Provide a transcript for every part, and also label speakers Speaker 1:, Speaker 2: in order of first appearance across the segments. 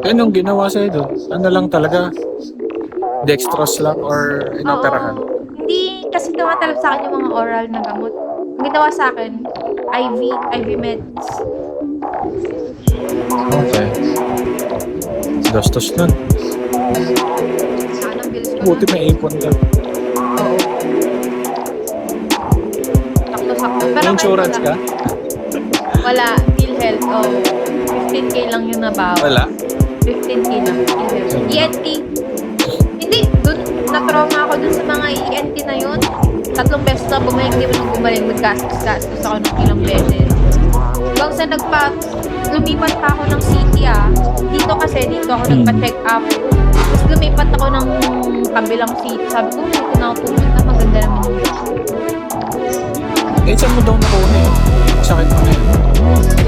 Speaker 1: Anong ginawa sa'yo doon? Ano lang talaga? Dextrose lang or inoperahan?
Speaker 2: Oo. Hindi kasi tumatalab sa akin yung mga oral na gamot. Ang ginawa sa akin, IV meds.
Speaker 1: Okay. Gastos nun.
Speaker 2: Sana ang bilis ko
Speaker 1: Buti
Speaker 2: na.
Speaker 1: may ipon ka.
Speaker 2: Oo. Sakto-sakto.
Speaker 1: May
Speaker 2: Pero
Speaker 1: insurance
Speaker 2: kahit
Speaker 1: ka?
Speaker 2: wala. PhilHealth. Oh. 15K lang yung nabawa.
Speaker 1: Wala?
Speaker 2: 15K lang. PhilHealth. ENT. Hindi. Dun, na-trauma ako dun sa mga ENT na yun. 3 beses na bumalik. Di ba nung bumalik, mag-gastos ako ng ilang beses. Hanggang sa lumipat pa ako ng city Dito ako nagpa-check up. Tapos lumipat ako ng kabilang city. Sabi ko, dito na ako pumunta. Maganda naman yung
Speaker 1: Eh, saan mo daw nakuha yun? Sakit mo na yun. Okay.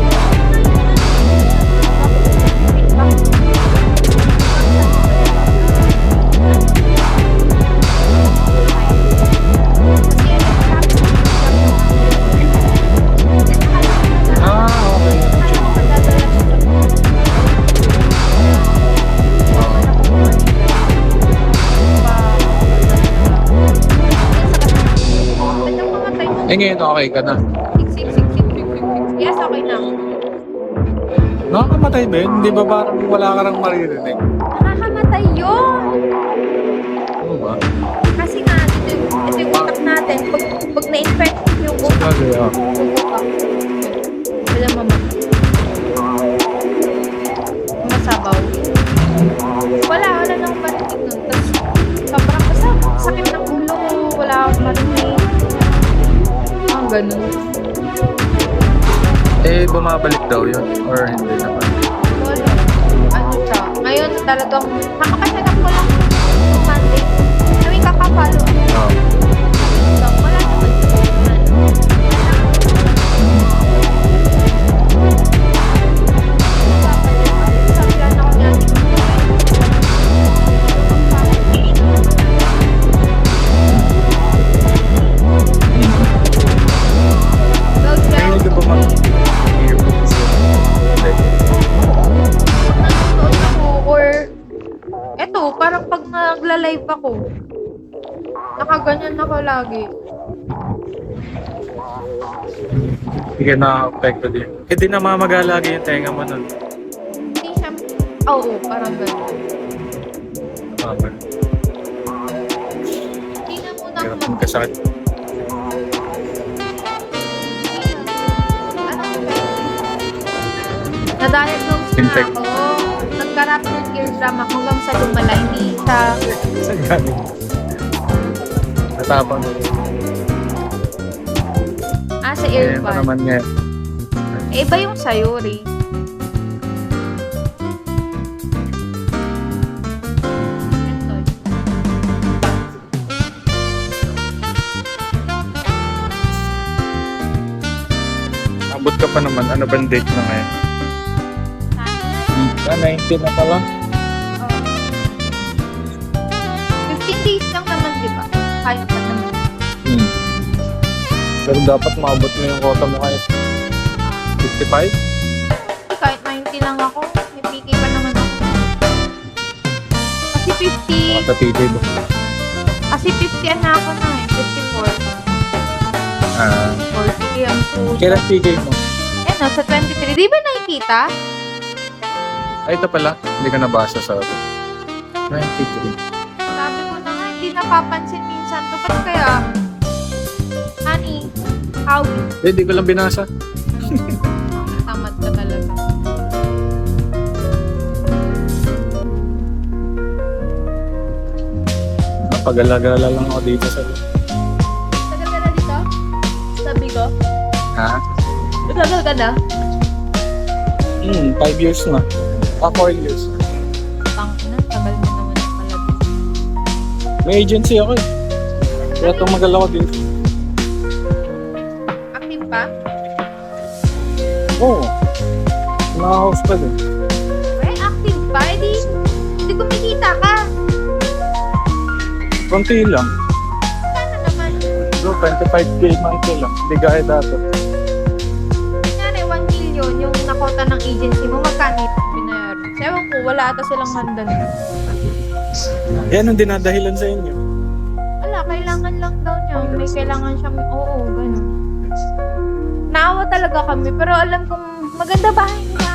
Speaker 1: Eh, ngayon okay ka na.
Speaker 2: Yes, okay na ako.
Speaker 1: Nakakamatay ba yun? Hindi ba parang wala ka rang maririnig?
Speaker 2: Nakakamatay yun!
Speaker 1: Ano ba?
Speaker 2: Kasi nga, ito yung utak natin. Pag na-infect yung utak,
Speaker 1: Sabi, oh.
Speaker 2: wala masabaw. Wala nang marinig nun. Tapos, sobrang sakit ng ulo ko. Wala akong marinig. Ganun.
Speaker 1: Eh, bumabalik daw yun? Or hindi naman?
Speaker 2: Wala. Ano siya? Ngayon talagang nakakasadak ko lang yung Monday. Kami kakapalo.
Speaker 1: Oo.
Speaker 2: Wala naman. Sabihan ako niya.
Speaker 1: Ay, hindi ba mag-earphones yun? Hindi.
Speaker 2: Nanonood ako or eto, parang pag nagla-live ako, nakaganyan ako lagi.
Speaker 1: Hindi ka na-apekto din. Eh, di namamaga lagi yung tenga mo nun.
Speaker 2: Hindi siya, oo, parang gano'n.
Speaker 1: Namamaga.
Speaker 2: Hindi na muna ako
Speaker 1: Hirap yung kasakit.
Speaker 2: Na-diagnose na
Speaker 1: Infect.
Speaker 2: ako. Nagka-ruptured eardrum ako hanggang sa lumala. Hindi sa...
Speaker 1: Saan galing? Natapang.
Speaker 2: Sa
Speaker 1: Eh, ito
Speaker 2: earbud.
Speaker 1: naman ngayon.
Speaker 2: Eh, iba yung sa'yo, Ray.
Speaker 1: Abot ka pa naman. Ano bang date na ngayon? 19 na pala.
Speaker 2: 15 days lang naman, di ba? Kaya pa naman.
Speaker 1: Pero dapat maabot mo yung quota mo kahit 55?
Speaker 2: Kahit 90 lang ako, may PK pa naman ako. Kasi 50,
Speaker 1: Baka sa PJ ba?
Speaker 2: kasi 50 na ako na eh, 54.
Speaker 1: Ah.
Speaker 2: 40 ang puso.
Speaker 1: Kailan PJ mo?
Speaker 2: Eh no, sa 23. Di ba nakikita?
Speaker 1: Ay, ito pala. Hindi ka nabasa sa 23.
Speaker 2: Sabi ko na nga, hindi napapansin minsan to. Ba't kaya? Honey, how?
Speaker 1: Hindi ko lang binasa.
Speaker 2: Tamad ka talaga.
Speaker 1: Napag-alagala lang ako dito sa...
Speaker 2: Tagal ka na dito? Sabi ko?
Speaker 1: Ha?
Speaker 2: Tagal ka na?
Speaker 1: 5 years na. 4 years.
Speaker 2: Tangina, tagal mo naman yung pala dito.
Speaker 1: May agency ako eh. Kaya tumagal ako dito.
Speaker 2: Active pa?
Speaker 1: Oo. Naka-house pa din.
Speaker 2: Eh, active pa? Eh di kumikita ka.
Speaker 1: Konti lang.
Speaker 2: Sana naman.
Speaker 1: Bro, 25k monthly lang. Hindi gaya dati.
Speaker 2: Kunyari, 1 million yung nakota ng agency mo, magkano yung binayaran? wala ata silang handa nun.
Speaker 1: Eh, anong dinadahilan sa inyo?
Speaker 2: Wala, kailangan lang daw niya. May kailangan siyang, oo, gano'n. Naawa talaga kami, pero alam kong maganda bahay niya.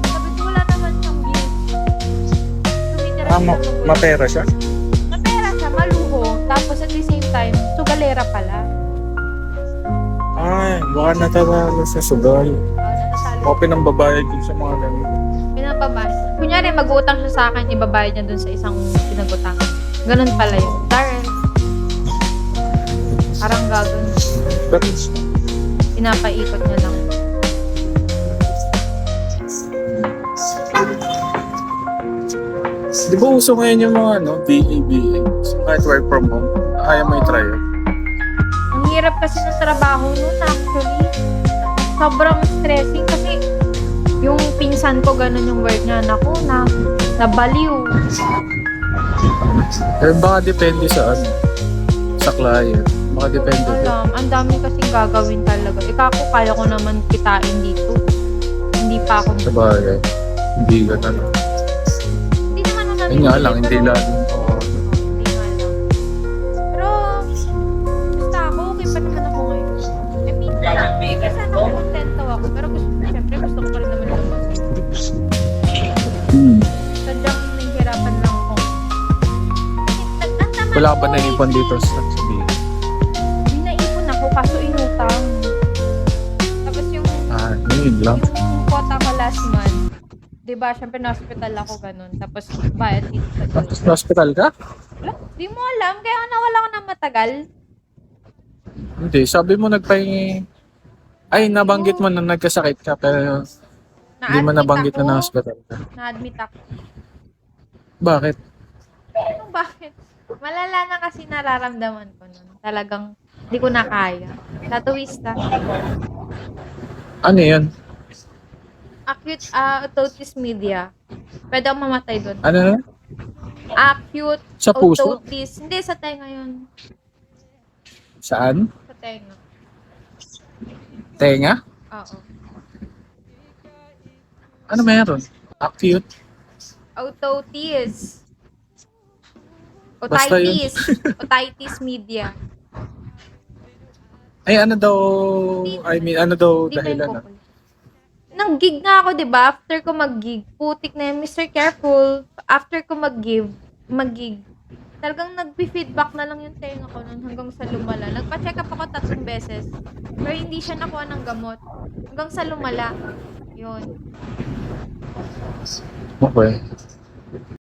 Speaker 2: Sabi ko, wala naman siyang view. Tumitira siya magulo.
Speaker 1: Mapera siya?
Speaker 2: Mapera siya, maluho. Tapos at the same time, sugalera pala.
Speaker 1: Ay, baka natawala sa sugal.
Speaker 2: Natatalo.
Speaker 1: O pinambabayad din sa mga ganun.
Speaker 2: Pinapabay. Kunyari, mag-uutang siya sa akin, ibabayad niya dun sa isang pinag-utang. Ganun pala yun. Darren. Parang gagawin.
Speaker 1: Pero,
Speaker 2: Pinapaikot niya lang.
Speaker 1: di ba uso ngayon yung mga BA, kahit work from home? Ayaw mo i-try yun?
Speaker 2: Ang hirap kasi ng trabaho nun, actually. Sobrang stressing kasi yung pinsan ko, ganun yung work niya. Naku, nabaliw.
Speaker 1: Eh, baka depende sa sa client. Baka depende din.
Speaker 2: Alam, ang dami kasi gagawin talaga. Ako, kaya ko naman kitain dito. Hindi pa ako.
Speaker 1: Sa bagay. Hindi ka na.
Speaker 2: Hindi naman ako
Speaker 1: Yun nga lang, hindi
Speaker 2: pero-
Speaker 1: laging. Oo.
Speaker 2: Hindi nga lang. Pero, basta ako, okay pa naman ako ngayon. I mean, sana ako kontento ako. Pero syempre, gusto ko pa rin naman naman. Sadyang nahihirapan lang ako.
Speaker 1: Wala ka ba naipon dito sa sabihin?
Speaker 2: May naipon ako, kaso inutang. Tapos yung
Speaker 1: Yun lang.
Speaker 2: yung quota ko last month, diba, syempre na-hospital ako ganun. Tapos bayad dito sa bill.
Speaker 1: Sa hospital ka?
Speaker 2: Wala, di mo alam. Kaya nawala ko ng matagal.
Speaker 1: Hindi. Sabi mo nagpahingi. Ay, nabanggit mo na nagkasakit ka pero hindi mo nabanggit na na-hospital ka.
Speaker 2: Na-admit ako.
Speaker 1: Bakit?
Speaker 2: Ano bakit? Malala na kasi nararamdaman ko nun. Talagang hindi ko na kaya. Tatuwista.
Speaker 1: Ano yun?
Speaker 2: Acute otitis media. Pwede akong mamatay doon.
Speaker 1: Ano na?
Speaker 2: Acute
Speaker 1: Sa puso?
Speaker 2: otitis. Hindi, sa tenga yun.
Speaker 1: Saan?
Speaker 2: Sa tenga.
Speaker 1: Tenga?
Speaker 2: Oo.
Speaker 1: Ano meron? Acute?
Speaker 2: Otitis.
Speaker 1: Basta yun.
Speaker 2: Otitis. Otitis media.
Speaker 1: Ay, ano daw, ano daw
Speaker 2: Hindi pa
Speaker 1: dahilan
Speaker 2: yung
Speaker 1: na?
Speaker 2: kukul. Nang-gig nga ako, di ba? After ko mag-gig, putik na yun, Mr. Careful. After ko mag-gig, talagang nag-feedback na lang yung tenga ko nun hanggang sa lumala. Nagpa-check up ako 3 beses. Pero hindi siya nakuha ng gamot. Hanggang sa lumala. Yun.
Speaker 1: Okay.